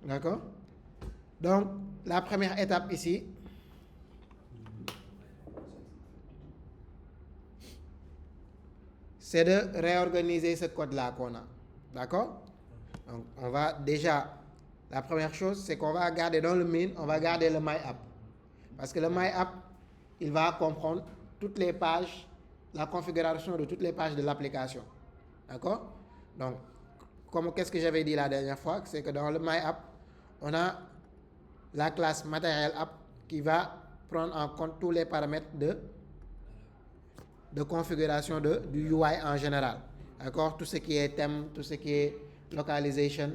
D'accord? Donc, la première étape ici, c'est de réorganiser ce code-là qu'on a. D'accord? Donc, on va déjà, la première chose, c'est qu'on va garder dans le main, on va garder le MyApp. Parce que le MyApp, il va comprendre toutes les pages, la configuration de toutes les pages de l'application. D'accord? Donc, qu'est-ce que j'avais dit la dernière fois? C'est que dans le MyApp, on a la classe matériel app qui va prendre en compte tous les paramètres de configuration du UI en général. D'accord? Tout ce qui est thème, tout ce qui est localisation.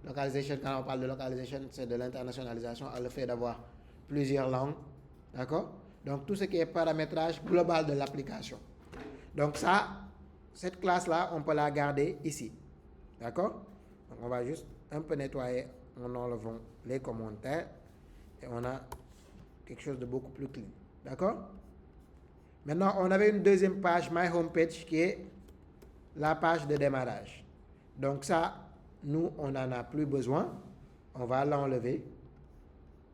Localisation, quand on parle de localisation, c'est de l'internationalisation, le fait d'avoir plusieurs langues. D'accord? Donc, tout ce qui est paramétrage global de l'application. Donc, ça, cette classe-là, on peut la garder ici. D'accord? Donc, on va juste un peu nettoyer en enlevant les commentaires et on a quelque chose de beaucoup plus clean. D'accord? Maintenant, on avait une deuxième page, My Homepage, qui est la page de démarrage. Donc ça, nous, on n'en a plus besoin. On va l'enlever.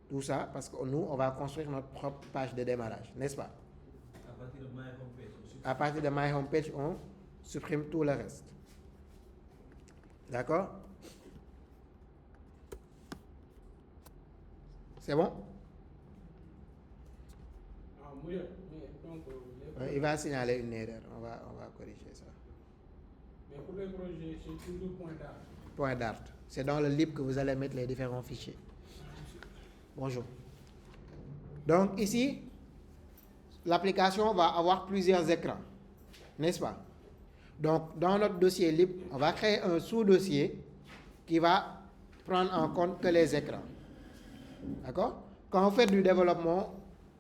Tout ça, parce que nous, on va construire notre propre page de démarrage, n'est-ce pas? À partir de My Homepage, on supprime tout le reste. D'accord? C'est bon? Il va signaler une erreur. On va corriger ça. Mais pour les projets, c'est toujours point d'art. Point d'art. C'est dans le lib que vous allez mettre les différents fichiers. Bonjour. Donc ici, l'application va avoir plusieurs écrans, n'est-ce pas? Donc dans notre dossier lib, on va créer un sous-dossier qui va prendre en compte que les écrans. D'accord? Quand on fait du développement,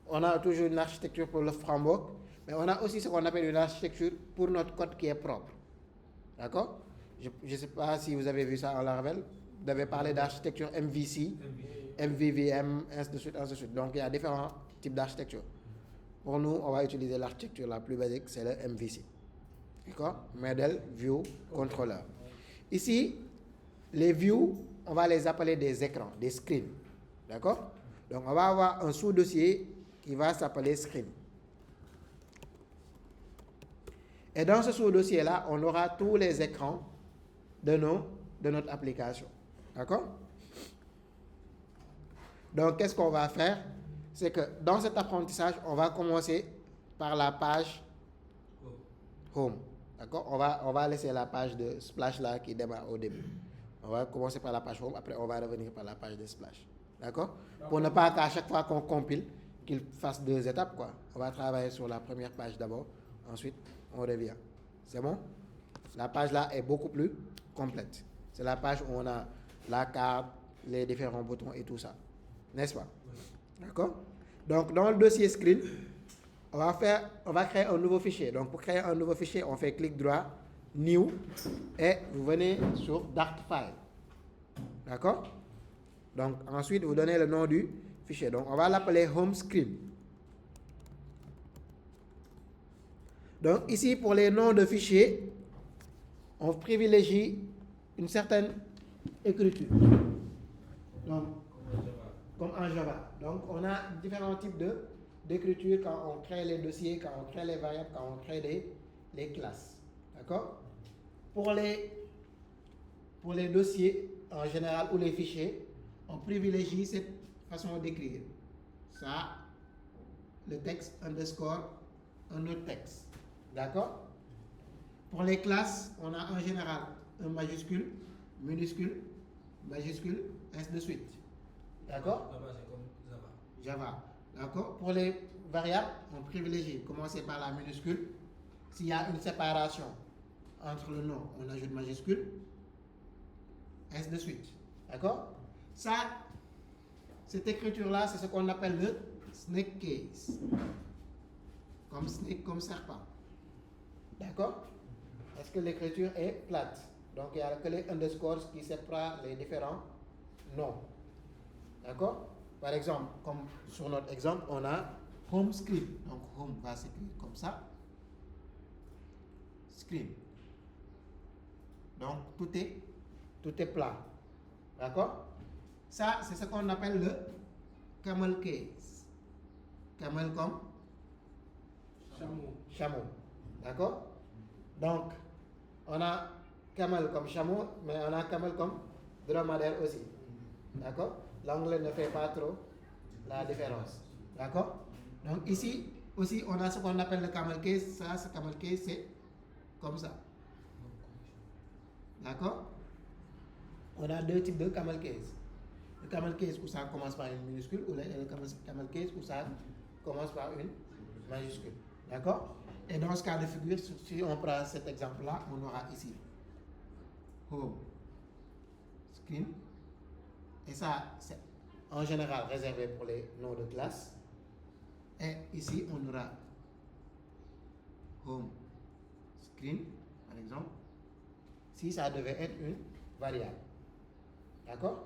on a toujours une architecture pour le framework, mais on a aussi ce qu'on appelle une architecture pour notre code qui est propre. D'accord? Je ne sais pas si vous avez vu ça en Laravel. Vous avez parlé d'architecture MVC, MVVM, ainsi de suite, ainsi de suite. Donc, il y a différents types d'architecture. Pour nous, on va utiliser l'architecture la plus basique, c'est le MVC. D'accord? Model, View, Controller. Ici, les views, on va les appeler des écrans, des screens. D'accord? Donc, on va avoir un sous-dossier qui va s'appeler screen. Et dans ce sous-dossier-là, on aura tous les écrans de notre application. D'accord? Donc, qu'est-ce qu'on va faire? C'est que dans cet apprentissage, on va commencer par la page Home. D'accord? On va laisser la page de Splash là qui démarre au début. On va commencer par la page Home, après on va revenir par la page de Splash. D'accord? Pour ne pas qu'à chaque fois qu'on compile, qu'il fasse 2 étapes, quoi. On va travailler sur la première page d'abord, ensuite on revient. C'est bon? La page là est beaucoup plus complète. C'est la page où on a la carte, les différents boutons et tout ça. N'est-ce pas? D'accord? Donc, dans le dossier screen, on va créer un nouveau fichier. Donc, pour créer un nouveau fichier, on fait clic droit, New, et vous venez sur Dart File. D'accord? Donc, ensuite, vous donnez le nom du fichier. Donc, on va l'appeler Home Screen. Donc, ici, pour les noms de fichiers, on privilégie une certaine écriture. Donc, comme en Java. Donc, on a différents types d'écriture quand on crée les dossiers, quand on crée les variables, quand on crée les classes. D'accord? Pour les dossiers, en général, ou les fichiers, on privilégie cette façon d'écrire. Ça, le texte underscore, un autre texte. D'accord? Pour les classes, on a en général un majuscule, minuscule, majuscule, ainsi de suite. D'accord? C'est comme Java. Java. D'accord? Pour les variables, on privilégie commencer par la minuscule. S'il y a une séparation entre le nom, on ajoute majuscule, ainsi de suite. D'accord? Ça, cette écriture-là, c'est ce qu'on appelle le snake case. Comme snake, comme serpent. D'accord? Est-ce que l'écriture est plate? Donc, il n'y a que les underscores qui séparent les différents noms. D'accord? Par exemple, comme sur notre exemple, on a home screen. Donc, home va s'écrire comme ça. Screen. Donc, tout est plat. D'accord? Ça, c'est ce qu'on appelle le camel case. Camel comme chameau. D'accord? Donc, on a camel comme chameau, mais on a camel comme dromadaire aussi. D'accord? L'anglais ne fait pas trop la différence. D'accord? Donc, ici aussi, on a ce qu'on appelle le camel case. Ça, ce camel case, c'est comme ça. D'accord? On a deux types de camel case. Le camel case où ça commence par une minuscule ou le camel case où ça commence par une majuscule. D'accord? Et dans ce cas de figure, si on prend cet exemple-là, on aura ici home, screen. Et ça, c'est en général réservé pour les noms de classe. Et ici, on aura home, screen, par exemple, si ça devait être une variable. D'accord?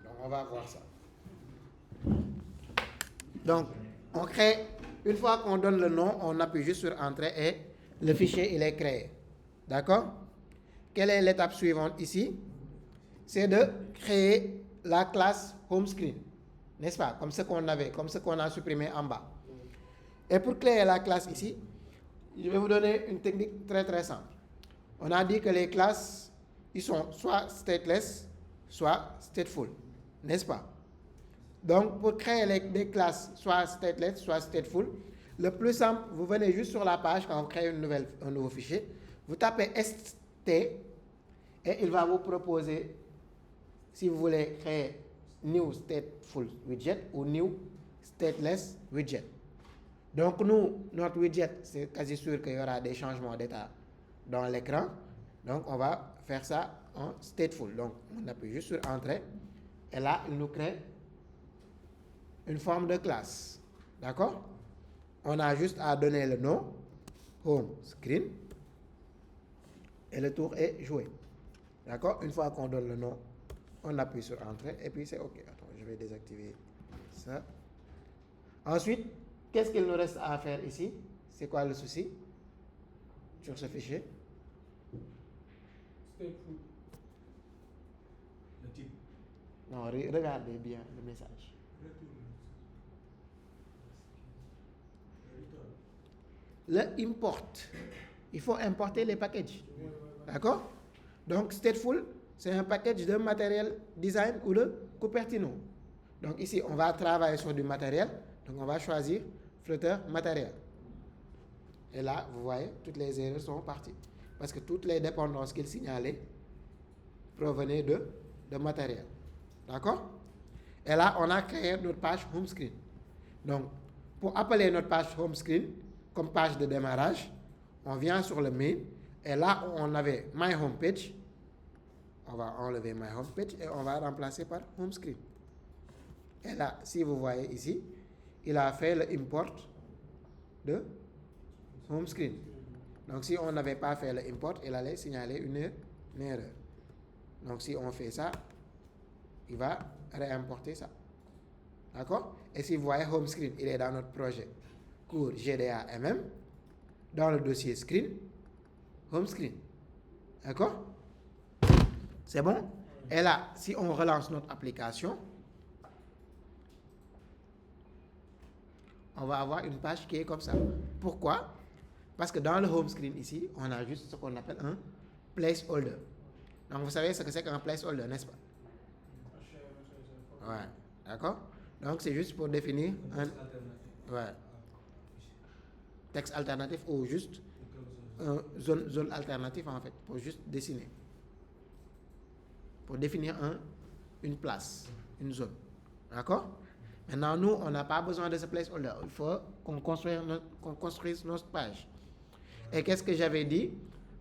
Donc, on va voir ça. Donc, on crée, une fois qu'on donne le nom, on appuie juste sur Entrée et le fichier, il est créé. D'accord? Quelle est l'étape suivante ici? C'est de créer la classe HomeScreen. N'est-ce pas? Comme ce qu'on avait, comme ce qu'on a supprimé en bas. Et pour créer la classe ici, je vais vous donner une technique très très simple. On a dit que les classes, ils sont soit stateless, soit stateful. N'est-ce pas? Donc, pour créer des classes soit stateless, soit stateful, le plus simple, vous venez juste sur la page quand vous créez un nouveau fichier, vous tapez st et il va vous proposer si vous voulez créer new stateful widget ou new stateless widget. Donc, notre widget, c'est quasi sûr qu'il y aura des changements d'état dans l'écran. Donc, on va faire ça en stateful. Donc, on appuie juste sur Entrée et là, il nous crée une forme de classe. D'accord? On a juste à donner le nom, home screen, et le tour est joué. D'accord? Une fois qu'on donne le nom, on appuie sur Entrée et puis c'est OK. Attends, je vais désactiver ça. Ensuite, qu'est-ce qu'il nous reste à faire ici? C'est quoi le souci sur ce fichier? Stateful. Le type. Non, regardez bien le message. Le import. Il faut importer les packages. D'accord? Donc, stateful, c'est un package de matériel design ou de Cupertino. Donc, ici, on va travailler sur du matériel. Donc, on va choisir Flutter matériel. Et là, vous voyez, toutes les erreurs sont parties. Parce que toutes les dépendances qu'il signalait provenaient de matériel. D'accord? Et là, on a créé notre page home screen. Donc, pour appeler notre page home screen comme page de démarrage, on vient sur le main et là où on avait My Home Page, on va enlever My Home Page et on va remplacer par home screen. Et là, si vous voyez ici, il a fait le import de home screen. Donc, si on n'avait pas fait le import, il allait signaler une erreur. Donc, si on fait ça, il va réimporter ça. D'accord? Et si vous voyez home screen, il est dans notre projet cours GDA-MM, dans le dossier screen, home screen. D'accord? C'est bon? Et là, si on relance notre application, on va avoir une page qui est comme ça. Pourquoi? Parce que dans le home screen ici, on a juste ce qu'on appelle un placeholder. Donc, vous savez ce que c'est qu'un placeholder, n'est-ce pas? Ouais, d'accord? Donc, c'est juste pour définir un texte alternatif ou juste zone alternative en fait, pour juste dessiner. Pour définir une place, une zone. D'accord? Maintenant, nous, on n'a pas besoin de ce placeholder. Il faut qu'on construise notre page. Et qu'est-ce que j'avais dit?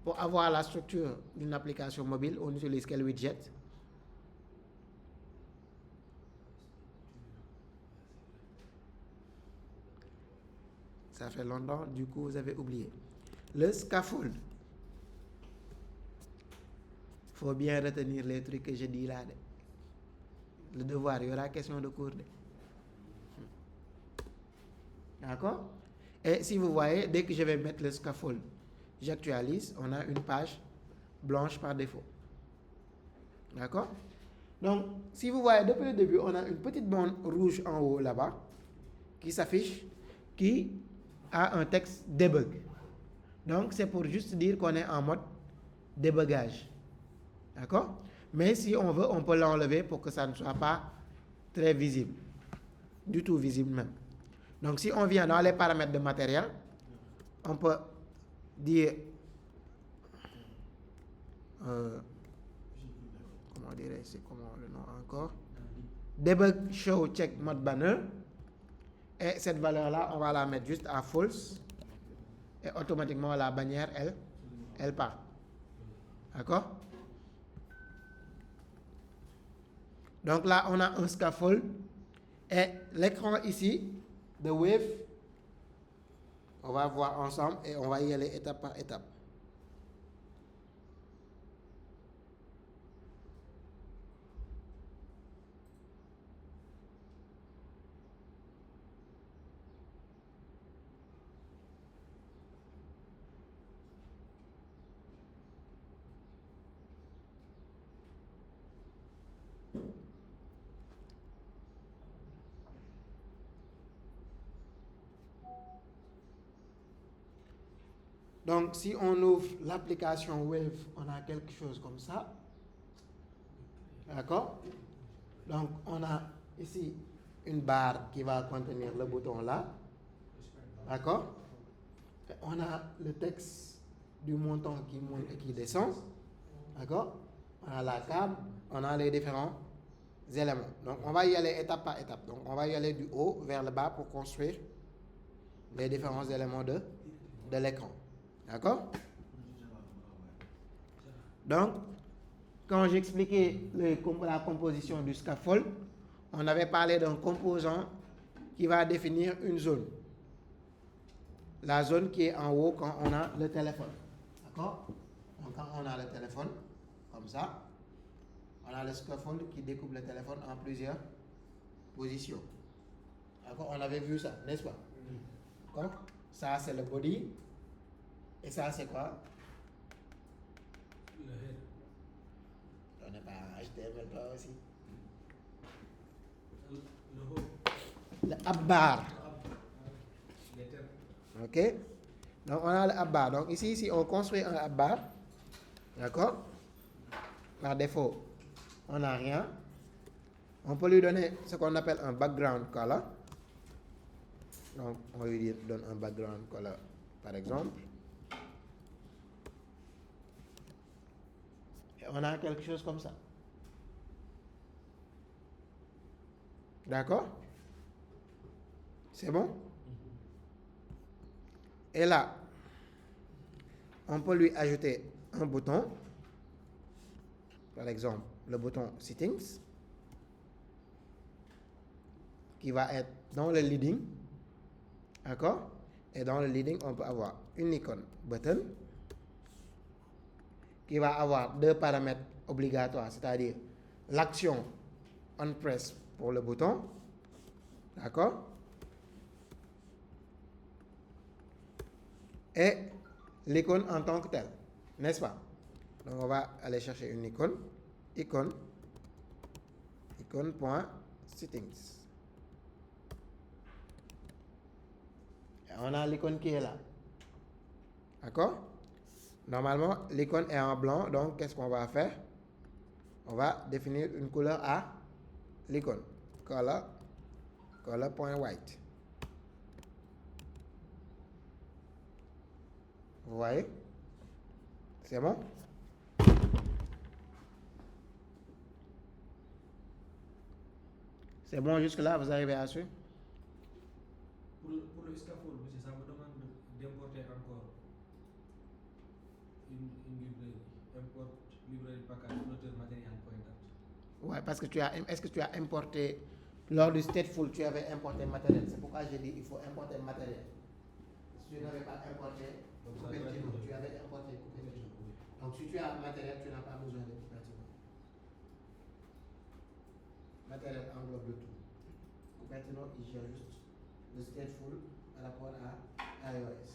Pour avoir la structure d'une application mobile, on utilise quel widget? Ça fait longtemps, du coup, vous avez oublié. Le scaffold. Il faut bien retenir les trucs que je dis là. Le devoir, il y aura question de cours. D'accord? Et si vous voyez, dès que je vais mettre le scaffold, j'actualise, on a une page blanche par défaut. D'accord? Donc, si vous voyez depuis le début, on a une petite bande rouge en haut là-bas qui s'affiche, qui a un texte debug. Donc, c'est pour juste dire qu'on est en mode débugage. D'accord? Mais si on veut, on peut l'enlever pour que ça ne soit pas très visible. Du tout visible même. Donc, si on vient dans les paramètres de matériel, on peut dire comment dirais c'est comment le nom encore, debug show check mode banner, et cette valeur là on va la mettre juste à false et automatiquement la bannière elle part. D'accord? Donc là on a un scaffold et l'écran ici de Wave, on va voir ensemble et on va y aller étape par étape. Donc, si on ouvre l'application Wave, on a quelque chose comme ça. D'accord? Donc, on a ici une barre qui va contenir le bouton là. D'accord? Et on a le texte du montant qui monte et qui descend. D'accord? On a la câble, on a les différents éléments. Donc, on va y aller étape par étape. Donc, on va y aller du haut vers le bas pour construire les différents éléments de l'écran. D'accord? Donc, quand j'expliquais la composition du scaffold, on avait parlé d'un composant qui va définir une zone. La zone qui est en haut quand on a le téléphone. D'accord? Donc, quand on a le téléphone, comme ça, on a le scaffold qui découpe le téléphone en plusieurs positions. D'accord? On avait vu ça, n'est-ce pas? D'accord? Ça, c'est le body. Et ça, c'est quoi? Le head. On n'est pas HTML toi aussi. Le haut. Le abbar. Letter. Ok? Donc, on a le abbar. Donc, ici, si on construit un abbar, d'accord? Par défaut, on n'a rien. On peut lui donner ce qu'on appelle un background color. Donc, on lui donne un background color, par exemple. Et on a quelque chose comme ça. D'accord? C'est bon? Et là, on peut lui ajouter un bouton. Par exemple, le bouton Settings, qui va être dans le leading. D'accord? Et dans le leading, on peut avoir une icône button qui va avoir deux paramètres obligatoires, c'est-à-dire l'action on press pour le bouton. D'accord? Et l'icône en tant que telle. N'est-ce pas? Donc, on va aller chercher une icône. Icône.settings. Et on a l'icône qui est là. D'accord? Normalement, l'icône est en blanc. Donc, qu'est-ce qu'on va faire? On va définir une couleur à l'icône. Color.white. Vous voyez? C'est bon? C'est bon jusque-là, vous arrivez à suivre? Pour le scaffold, monsieur, ça me demande d'importer encore une librairie. Import librairie package flotteur matériel pointer. Ouais, parce que est-ce que tu as importé, lors du stateful, tu avais importé matériel. C'est pourquoi j'ai dit il faut importer matériel. Si tu n'avais pas importé Cupertino, tu avais importé Cupertino. Donc si tu as matériel, tu n'as pas besoin de Cupertino. Matériel englobe le tout. Cupertino, il gère juste le stateful par rapport à iOS.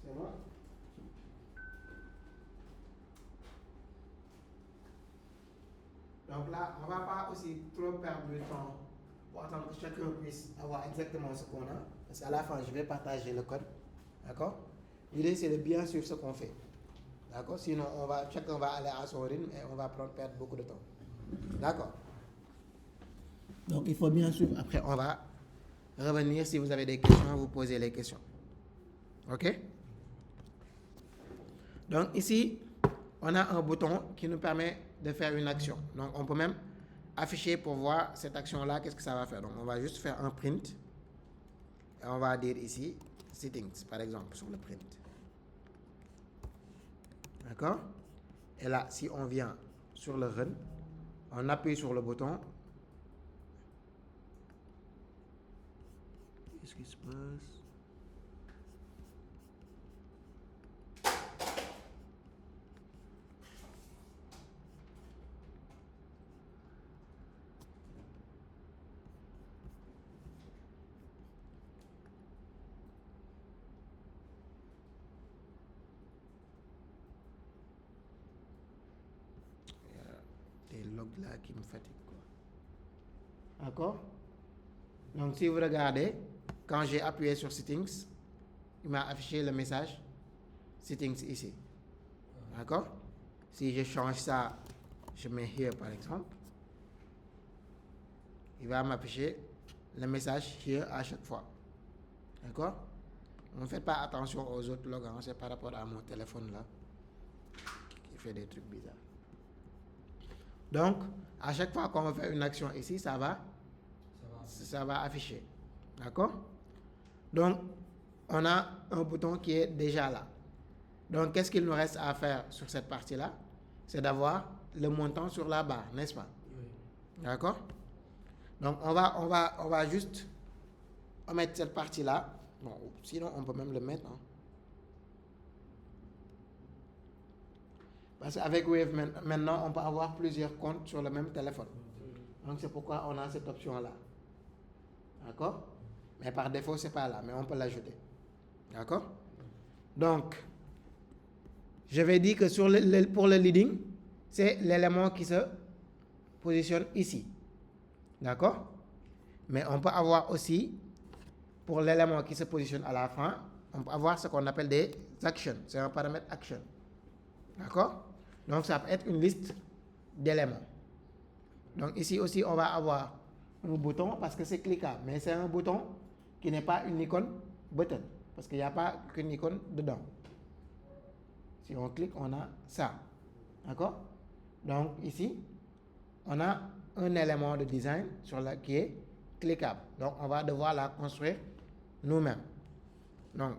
C'est bon? Donc là, on ne va pas aussi trop perdre de temps pour attendre que chacun puisse avoir exactement ce qu'on a. Parce qu'à la fin, je vais partager le code. D'accord? L'idée, c'est de bien suivre ce qu'on fait. D'accord? Sinon, chacun va aller à son rythme et on va perdre beaucoup de temps. D'accord? Donc, il faut bien suivre. Après, on va revenir. Si vous avez des questions, vous posez les questions. OK? Donc, ici, on a un bouton qui nous permet de faire une action. Donc, on peut même afficher pour voir cette action-là, qu'est-ce que ça va faire. Donc, on va juste faire un print. Et on va dire ici, settings, par exemple, sur le print. D'accord? Et là, si on vient sur le run, on appuie sur le bouton. Qu'est-ce qui se passe? Des logs là qui me fatiguent, quoi. D'accord? Donc, si vous regardez, quand j'ai appuyé sur Settings, il m'a affiché le message Settings ici. D'accord? Si je change ça, je mets Here par exemple, il va m'afficher le message Here à chaque fois. D'accord? Ne faites pas attention aux autres logs, hein, c'est par rapport à mon téléphone là qui fait des trucs bizarres. Donc, à chaque fois qu'on va faire une action ici, ça va afficher. D'accord? Donc, on a un bouton qui est déjà là. Donc, qu'est-ce qu'il nous reste à faire sur cette partie-là? C'est d'avoir le montant sur la barre, n'est-ce pas? Oui. D'accord? Donc, on va juste omettre cette partie-là. Bon, sinon, on peut même le mettre. Hein. Parce qu'avec Wave, maintenant, on peut avoir plusieurs comptes sur le même téléphone. Donc, c'est pourquoi on a cette option-là. D'accord? Mais par défaut, ce n'est pas là, mais on peut l'ajouter. D'accord? Donc, je vais dire que pour le leading, c'est l'élément qui se positionne ici. D'accord? Mais on peut avoir aussi, pour l'élément qui se positionne à la fin, on peut avoir ce qu'on appelle des actions. C'est un paramètre action. D'accord? Donc, ça peut être une liste d'éléments. Donc, ici aussi, on va avoir un bouton parce que c'est cliquable. Mais c'est un bouton qui n'est pas une icône button. Parce qu'il n'y a pas qu'une icône dedans. Si on clique, on a ça. D'accord? Donc, ici, on a un élément de design qui est cliquable. Donc, on va devoir la construire nous-mêmes. Donc,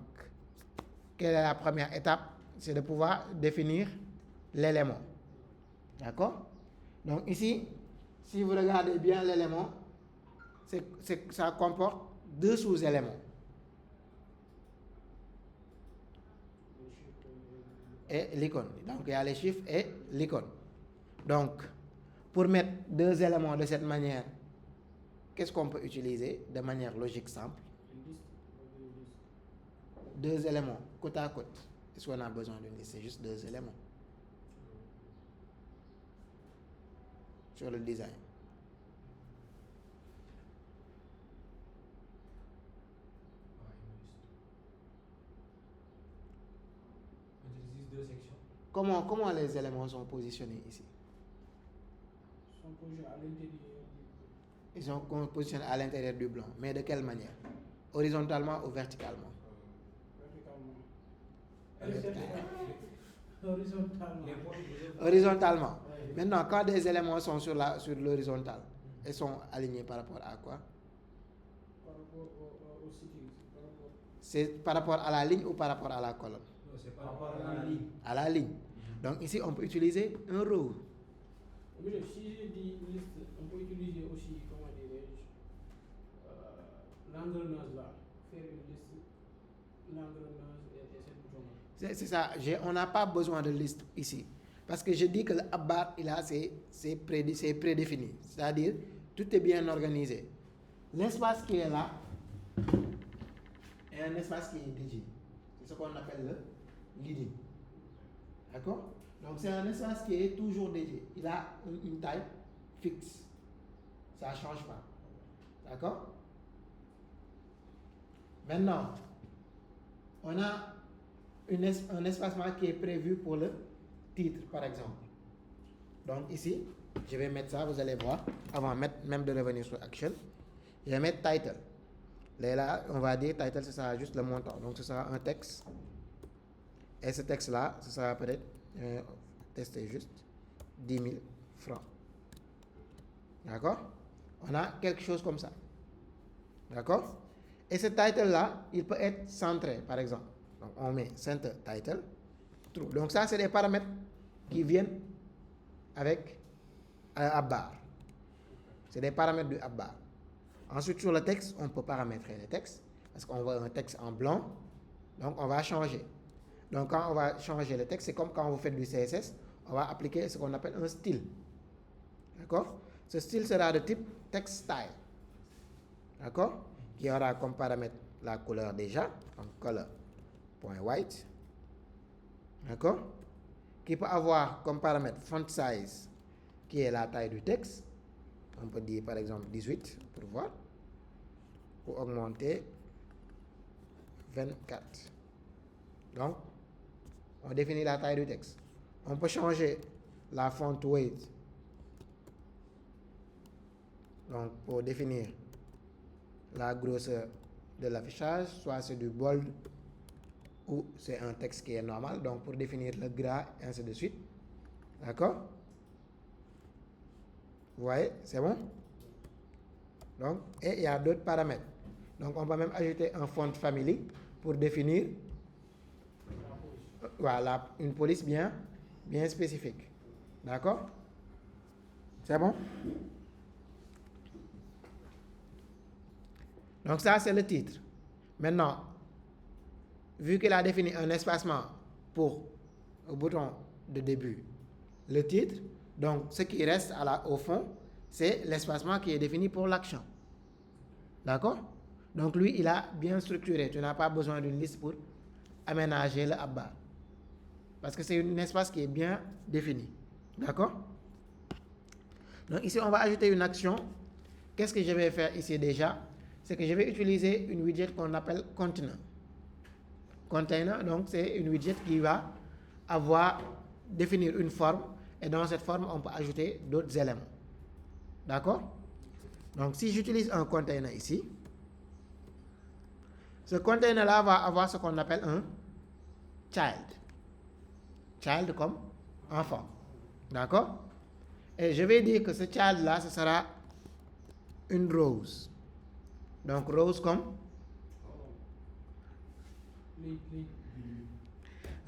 quelle est la première étape? C'est de pouvoir définir l'élément. D'accord? Donc, ici, si vous regardez bien l'élément, ça comporte deux sous-éléments. Et l'icône. Donc, il y a les chiffres et l'icône. Donc, pour mettre deux éléments de cette manière, qu'est-ce qu'on peut utiliser de manière logique simple? Deux éléments, côte à côte. Est-ce qu'on a besoin d'une liste? C'est juste deux éléments. Sur le design. Deux sections. Comment les éléments sont positionnés ici? Ils sont positionnés à l'intérieur. Ils sont positionnés à l'intérieur du blanc. Mais de quelle manière? Horizontalement ou verticalement? Horizontalement. Oui. Maintenant, quand des éléments sont sur l'horizontale, ils sont alignés par rapport à quoi? Par rapport au settings. C'est par rapport à la ligne ou par rapport à la colonne? Non, c'est par rapport à la ligne. À la ligne. Donc ici, on peut utiliser un row. Mais si je dis liste, on peut utiliser aussi, comment dirais-je, l'engrenage là. Faire une liste, l'engrenage et cette bouton-là. C'est ça. On n'a pas besoin de liste ici. Parce que je dis que le abbar, c'est prédéfini. C'est-à-dire, tout est bien organisé. L'espace qui est là est un espace qui est dédié. C'est ce qu'on appelle le leading. D'accord? Donc c'est un espace qui est toujours dédié. Il a une taille fixe. Ça ne change pas. D'accord? Maintenant, on a un espacement qui est prévu pour le titre, par exemple. Donc ici, je vais mettre ça, vous allez voir, avant même de revenir sur Action. Je vais mettre Title. Là, on va dire Title, ce sera juste le montant. Donc ce sera un texte. Et ce texte-là, ce sera peut-être, tester juste, 10 000 francs. D'accord? On a quelque chose comme ça. D'accord? Et ce title-là, il peut être centré, par exemple. Donc on met center title, true. Donc ça, c'est des paramètres qui viennent avec un abbar. C'est des paramètres du abbar. Ensuite, sur le texte, on peut paramétrer le texte. Parce qu'on veut un texte en blanc. Donc on va changer. Donc quand on va changer le texte, c'est comme quand vous faites du CSS, on va appliquer ce qu'on appelle un style. D'accord? Ce style sera de type text style. D'accord? Qui aura comme paramètre la couleur déjà, donc color.white. D'accord? Qui peut avoir comme paramètre font size, qui est la taille du texte. On peut dire par exemple 18 pour voir. Pour augmenter 24. Donc, on définit la taille du texte. On peut changer la font weight. Donc, pour définir la grosseur de l'affichage, soit c'est du bold ou c'est un texte qui est normal. Donc, pour définir le gras, et ainsi de suite. D'accord? Vous voyez, c'est bon? Donc, et il y a d'autres paramètres. Donc, on va même ajouter un font family pour définir voilà, une police bien spécifique. D'accord? C'est bon? Donc ça, c'est le titre. Maintenant, vu qu'il a défini un espacement pour le bouton de début, le titre, donc ce qui reste au fond, c'est l'espacement qui est défini pour l'action. D'accord? Donc lui, il a bien structuré. Tu n'as pas besoin d'une liste pour aménager le abbar. Parce que c'est un espace qui est bien défini. D'accord? Donc ici, on va ajouter une action. Qu'est-ce que je vais faire ici déjà? C'est que je vais utiliser une widget qu'on appelle Container. Container, donc c'est une widget qui va définir une forme. Et dans cette forme, on peut ajouter d'autres éléments. D'accord? Donc si j'utilise un container ici, ce container-là va avoir ce qu'on appelle un child. Child comme enfant. D'accord? Et je vais dire que ce child-là, ce sera une rose. Donc rose comme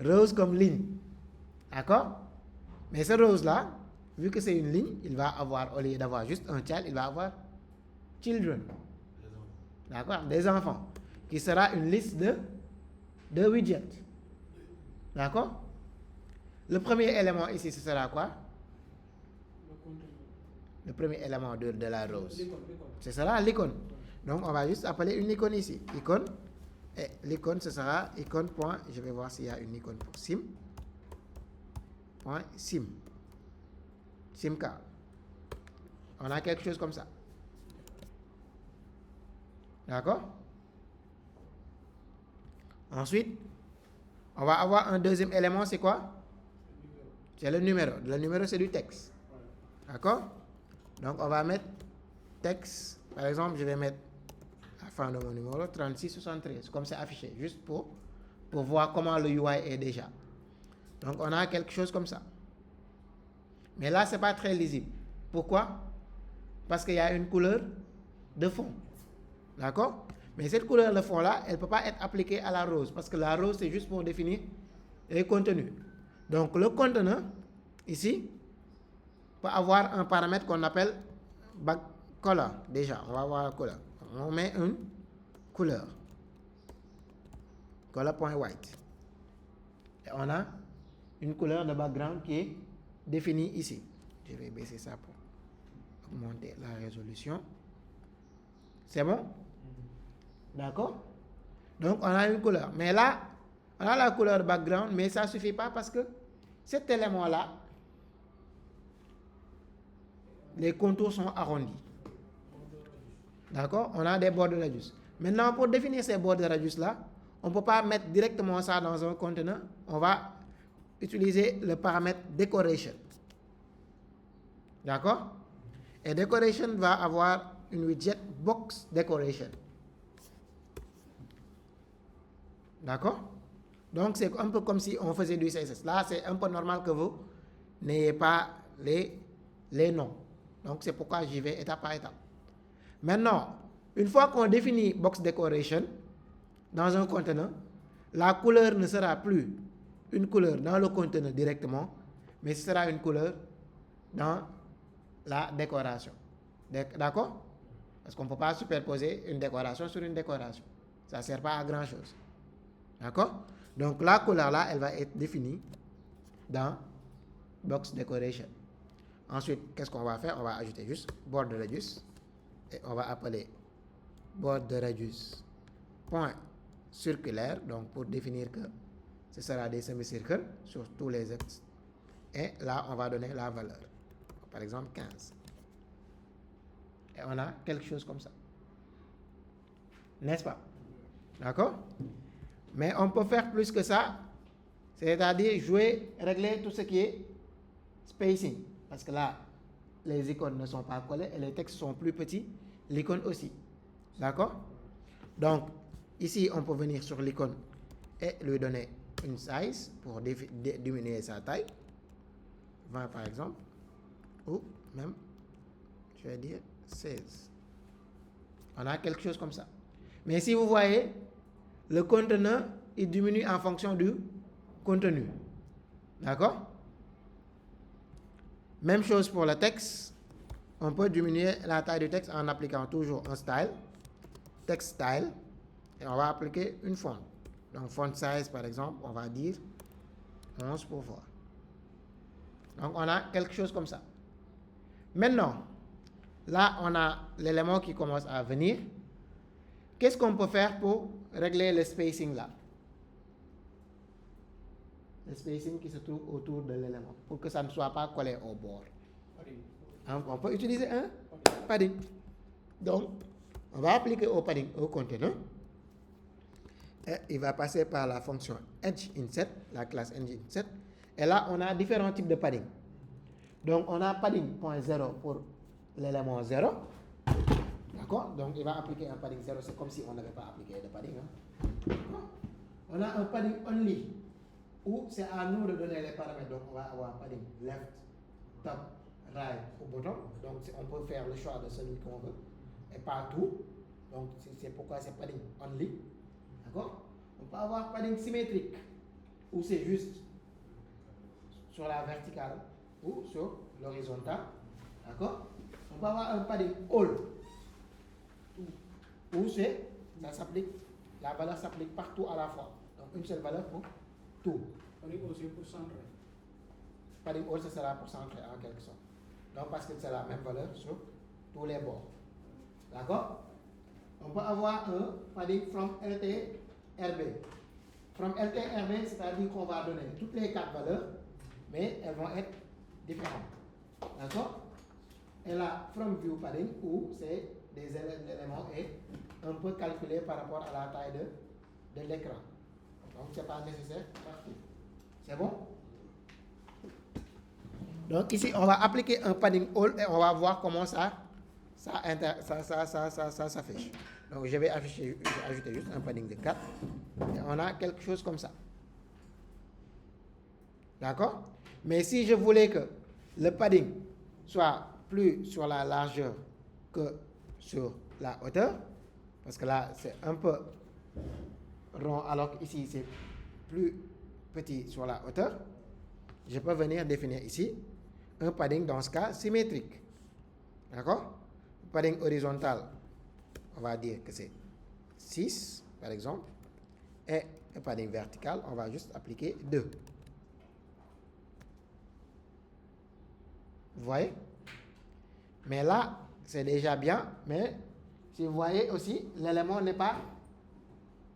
rose comme ligne. D'accord? Mais ce rose-là, vu que c'est une ligne, il va avoir, au lieu d'avoir juste un child, il va avoir children. D'accord? Des enfants. Qui sera une liste de widgets. D'accord? Le premier élément ici, ce sera quoi? Le premier élément de la rose. Ce sera l'icône. Donc, on va juste appeler une icône ici. Icône. Et l'icône, ce sera icône. Je vais voir s'il y a une icône pour sim. Sim. Simcard. On a quelque chose comme ça. D'accord? Ensuite, on va avoir un deuxième élément, c'est quoi? C'est le numéro. Le numéro, c'est du texte. D'accord? Donc, on va mettre texte. Par exemple, je vais mettre à la fin de mon numéro 3673, comme c'est affiché, juste pour voir comment le UI est déjà. Donc, on a quelque chose comme ça. Mais là, ce n'est pas très lisible. Pourquoi? Parce qu'il y a une couleur de fond. D'accord? Mais cette couleur de fond-là, elle ne peut pas être appliquée à la rose. Parce que la rose, c'est juste pour définir les contenus. Donc, le conteneur, ici, peut avoir un paramètre qu'on appelle color. Déjà, on va voir la couleur. On met une couleur. Color.white. Et on a une couleur de background qui est définie ici. Je vais baisser ça pour augmenter la résolution. C'est bon? D'accord? Donc, on a une couleur. Mais là, On a la couleur background, mais ça ne suffit pas parce que cet élément-là, les contours sont arrondis. D'accord? On a des bords de radius. Maintenant, pour définir ces bords de radius-là, on ne peut pas mettre directement ça dans un conteneur. On va utiliser le paramètre decoration. D'accord? Et decoration va avoir une widget box decoration. D'accord? Donc, c'est un peu comme si on faisait du CSS. Là, c'est un peu normal que vous n'ayez pas les noms. Donc, c'est pourquoi j'y vais étape par étape. Maintenant, une fois qu'on définit box decoration dans un conteneur, la couleur ne sera plus une couleur dans le conteneur directement, mais ce sera une couleur dans la décoration. D'accord? Parce qu'on ne peut pas superposer une décoration sur une décoration. Ça ne sert pas à grand chose. D'accord? Donc la couleur là, elle va être définie dans box decoration. Ensuite, qu'est-ce qu'on va faire? On va ajouter juste border radius et on va appeler border radius point circulaire, donc pour définir que ce sera des semi-cercles sur tous les axes. Et là, on va donner la valeur. Par exemple, 15. Et on a quelque chose comme ça. N'est-ce pas? D'accord? Mais on peut faire plus que ça, c'est-à-dire régler tout ce qui est spacing. Parce que là, les icônes ne sont pas collées et les textes sont plus petits, l'icône aussi. D'accord? Donc, ici, on peut venir sur l'icône et lui donner une size pour diminuer sa taille. 20 par exemple. Ou même, je vais dire 16. On a quelque chose comme ça. Mais si vous voyez, le conteneur, il diminue en fonction du contenu. D'accord? Même chose pour le texte. On peut diminuer la taille du texte en appliquant toujours un style, text style, et on va appliquer une font. Donc, font size, par exemple, on va dire 11 pour voir. Donc, on a quelque chose comme ça. Maintenant, là, on a l'élément qui commence à venir. Qu'est-ce qu'on peut faire pour régler le spacing là? Le spacing qui se trouve autour de l'élément, pour que ça ne soit pas collé au bord. On peut utiliser un padding. Donc, on va appliquer au padding au conteneur. Et il va passer par la fonction edgeInset, la classe edgeInset. Et là, on a différents types de padding. Donc, on a padding.0 pour l'élément 0. D'accord? Donc, il va appliquer un padding 0. C'est comme si on n'avait pas appliqué de padding. Hein? On a un padding only, où c'est à nous de donner les paramètres. Donc, on va avoir padding left, top, right ou bottom. Donc, on peut faire le choix de celui qu'on veut et pas tout. Donc, c'est pourquoi c'est padding only. D'accord? On peut avoir padding symétrique, où c'est juste sur la verticale ou sur l'horizontale. D'accord? On peut avoir un padding all, où ça s'applique, la valeur s'applique partout à la fois. Donc, une seule valeur pour tout. Padding all, c'est pour centrer. Padding all, ce sera pour centrer en quelque sorte. Donc, parce que c'est la même valeur sur tous les bords. D'accord? On peut avoir un padding from LT RB. From LT RB, c'est-à-dire qu'on va donner toutes les 4 valeurs, mais elles vont être différentes. D'accord? Et là, from view padding, où c'est des éléments et on peut calculer par rapport à la taille de l'écran. Donc, ce n'est pas nécessaire partout. C'est bon? Donc, ici, on va appliquer un padding all et on va voir comment ça s'affiche. Donc, je vais ajouter juste un padding de 4 et on a quelque chose comme ça. D'accord? Mais si je voulais que le padding soit plus sur la largeur que sur la hauteur, parce que là, c'est un peu rond, alors qu'ici, c'est plus petit sur la hauteur, je peux venir définir ici un padding, dans ce cas, symétrique. D'accord? Padding horizontal, on va dire que c'est 6, par exemple. Et un padding vertical, on va juste appliquer 2. Vous voyez? Mais là, c'est déjà bien, mais si vous voyez aussi, l'élément n'est pas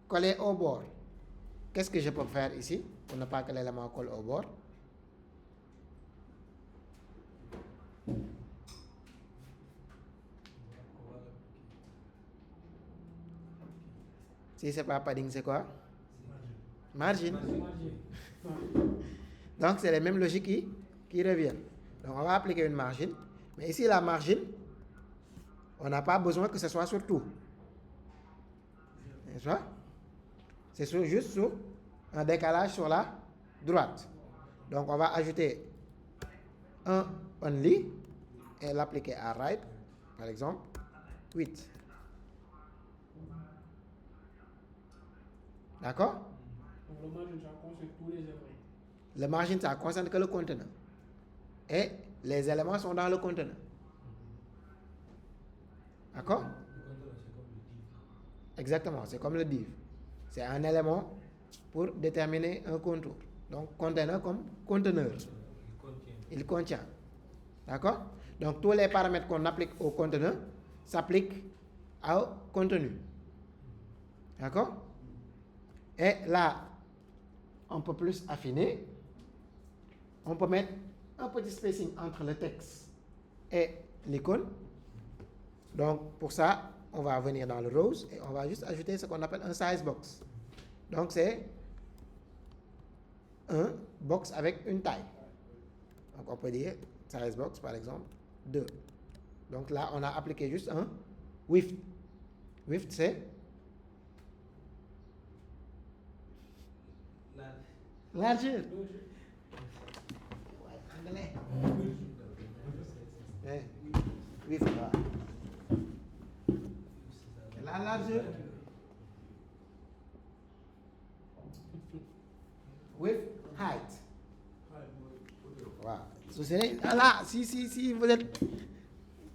collé au bord. qu'est-ce que je peux faire ici pour ne pas que l'élément colle au bord? Si c'est pas padding, c'est quoi? Margin. Donc, c'est les mêmes logiques qui reviennent. Donc, on va appliquer une margin. Mais ici, la margin, on n'a pas besoin que ce soit sur tout. N'est-ce pas? C'est juste sur un décalage sur la droite. Donc, on va ajouter un only et l'appliquer à right, par exemple, 8. D'accord? Donc le margin, ça concerne tous les éléments. Le margin, ça concerne que le conteneur. Et les éléments sont dans le conteneur. D'accord? Le conteneur, c'est comme le div. Exactement, c'est comme le div. C'est un élément pour déterminer un contour. Donc, conteneur comme conteneur. Il contient. D'accord? Donc, tous les paramètres qu'on applique au conteneur s'appliquent au contenu. D'accord? Et là, on peut plus affiner. On peut mettre un petit spacing entre le texte et l'icône. Donc, pour ça, on va venir dans le rose et on va juste ajouter ce qu'on appelle un size box. Donc, c'est un box avec une taille. Donc, on peut dire size box, par exemple, 2. Donc, là, on a appliqué juste un width. Width, c'est largeur. Width, voilà. La largeur. With height. Voilà. Là, si vous êtes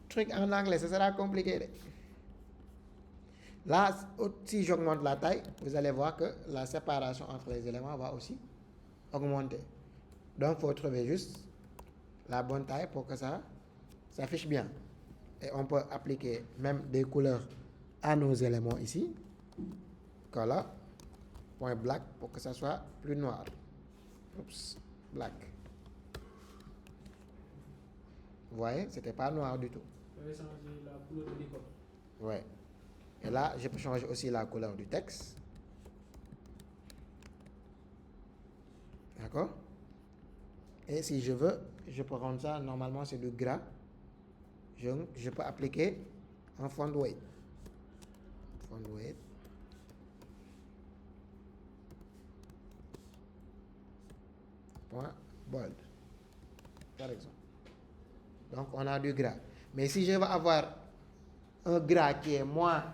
truc en anglais, ce sera compliqué. Là, si j'augmente la taille, vous allez voir que la séparation entre les éléments va aussi augmenter. Donc, il faut trouver juste la bonne taille pour que ça s'affiche bien. Et on peut appliquer même des couleurs à nos éléments ici. Color, point black, pour que ça soit plus noir. Oups, black. Vous voyez, c'était pas noir du tout. Vous avez changé la couleur de l'icône. Ouais. Et là, je peux changer aussi la couleur du texte. D'accord? Et si je veux, je peux rendre ça, normalement c'est du gras. Je peux appliquer un font weight. Font weight. Point bold. Par exemple. Donc on a du gras. Mais si je veux avoir un gras qui est moins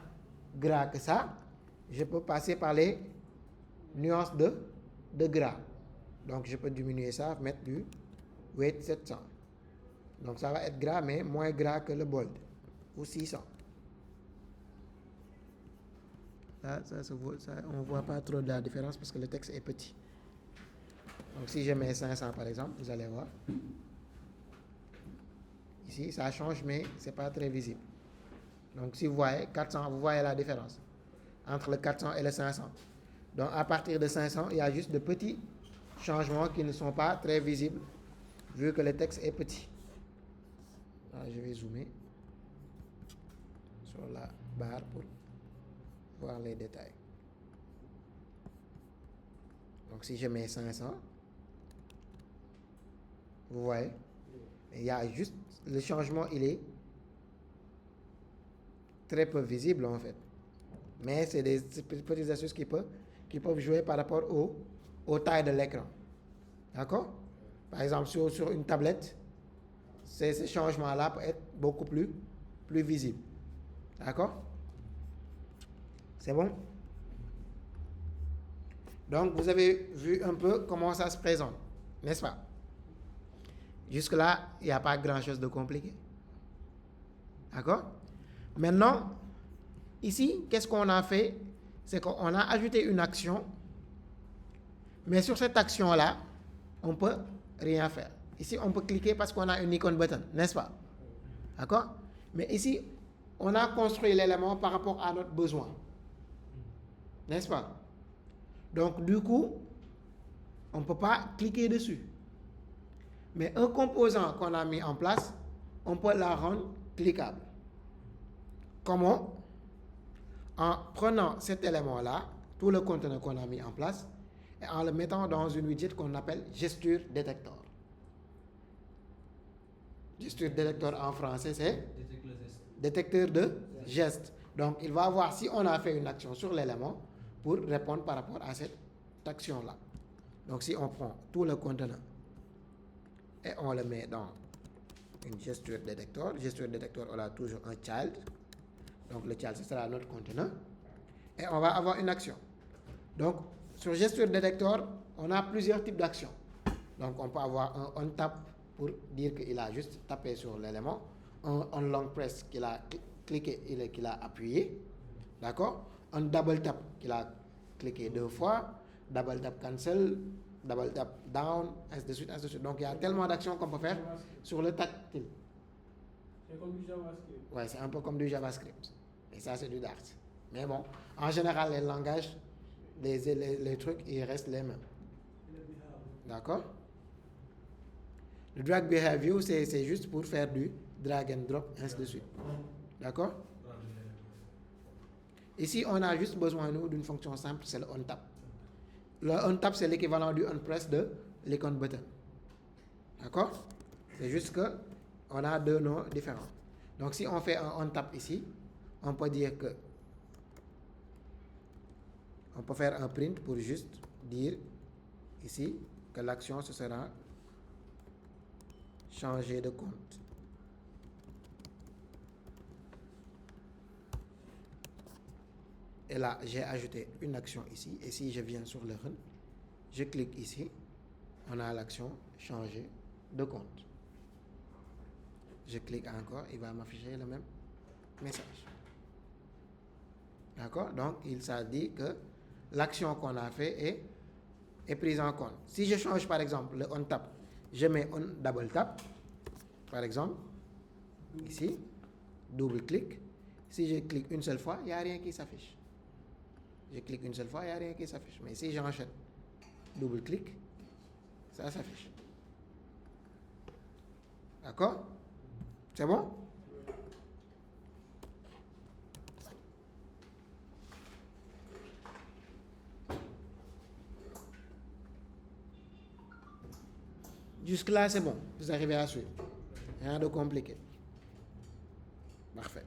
gras que ça, je peux passer par les nuances de gras. Donc je peux diminuer ça, mettre du weight 700. Donc ça va être gras, mais moins gras que le bold. Ou 600. Là, on ne voit pas trop de la différence parce que le texte est petit. Donc si je mets 500 par exemple, vous allez voir. Ici, ça change, mais ce n'est pas très visible. Donc si vous voyez 400, vous voyez la différence entre le 400 et le 500. Donc à partir de 500, il y a juste de petits changements qui ne sont pas très visibles vu que le texte est petit. Là, je vais zoomer sur la barre pour voir les détails. Donc si je mets 500, vous voyez, il y a juste le changement, il est très peu visible en fait. Mais c'est des petites astuces qui peuvent jouer par rapport aux tailles de l'écran. D'accord? Par exemple, sur une tablette, ces changements-là peuvent être beaucoup plus visibles. D'accord? C'est bon? Donc, vous avez vu un peu comment ça se présente, n'est-ce pas? Jusque-là, il n'y a pas grand-chose de compliqué. D'accord? Maintenant, ici, qu'est-ce qu'on a fait? C'est qu'on a ajouté une action, mais sur cette action-là, on ne peut rien faire. Ici, on peut cliquer parce qu'on a une icône button, n'est-ce pas? D'accord? Mais ici, on a construit l'élément par rapport à notre besoin. N'est-ce pas? Donc, du coup, on ne peut pas cliquer dessus. Mais un composant qu'on a mis en place, on peut la rendre cliquable. Comment? En prenant cet élément-là, tout le conteneur qu'on a mis en place, et en le mettant dans une widget qu'on appelle gesture détecteur. Gesture détecteur en français, c'est détecteur de geste. Donc, il va voir si on a fait une action sur l'élément pour répondre par rapport à cette action-là. Donc, si on prend tout le conteneur et on le met dans une gesture détecteur on a toujours un child. Donc, le child, ce sera notre conteneur. Et on va avoir une action. Donc, sur gesture détecteur, on a plusieurs types d'actions. Donc, on peut avoir un on tap pour dire qu'il a juste tapé sur l'élément, un long press qu'il a cliqué et qu'il a appuyé, d'accord? Un double tap qu'il a cliqué 2 fois, double tap cancel, double tap down, ainsi de suite, ainsi de suite. Donc il y a tellement d'actions qu'on peut faire sur le tactile. C'est comme du JavaScript. Ouais, c'est un peu comme du JavaScript. Et ça, c'est du Dart. Mais bon, en général, les langages, les trucs, ils restent les mêmes. D'accord? Le drag behavior, c'est juste pour faire du drag and drop, ainsi de suite. D'accord? Ici, on a juste besoin, nous, d'une fonction simple, c'est le onTap. Le onTap, c'est l'équivalent du onPress de l'icône button. D'accord? C'est juste que on a deux noms différents. Donc, si on fait un onTap ici, on peut dire que on peut faire un print pour juste dire ici que l'action, ce sera changer de compte. Et là, j'ai ajouté une action ici. Et si je viens sur le run, je clique ici, on a l'action changer de compte. Je clique encore, il va m'afficher le même message. D'accord? Donc, il s'agit que l'action qu'on a fait est prise en compte. Si je change par exemple le on tap, je mets on double tap, par exemple, ici, double clic. Si je clique une seule fois, il n'y a rien qui s'affiche. Je clique une seule fois, il n'y a rien qui s'affiche. Mais si j'enchaîne, double clic, ça s'affiche. D'accord? C'est bon? Jusque-là, c'est bon. Vous arrivez à suivre. Rien de compliqué. Parfait.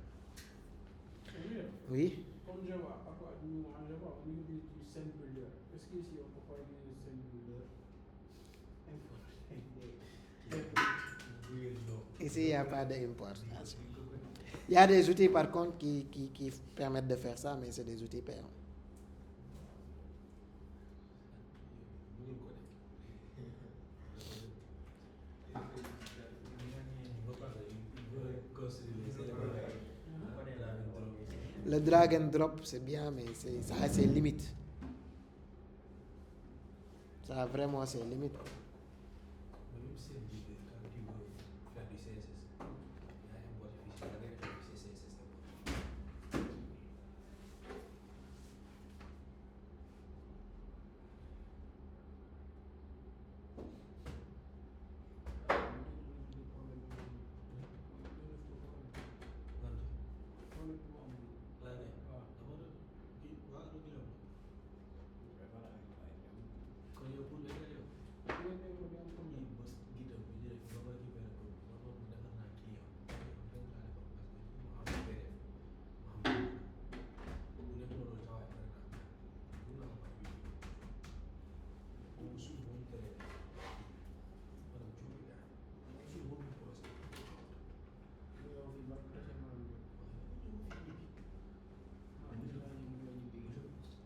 Oui? Comme Java, parfois, nous, en Java, on utilise du SendBuilder. Est-ce qu'ici, on peut pas utiliser SendBuilder? Ici, il n'y a pas d'importation. Il y a des outils, par contre, qui permettent de faire ça, mais c'est des outils payants. Le drag and drop, c'est bien, mais ça a ses limites. Ça a vraiment ses limites.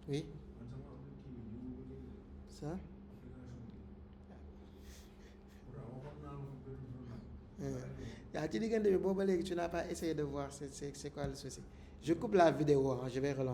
Oui. Ça? Tu n'as pas essayé de voir c'est quoi le souci. Je coupe la vidéo, hein, je vais relancer.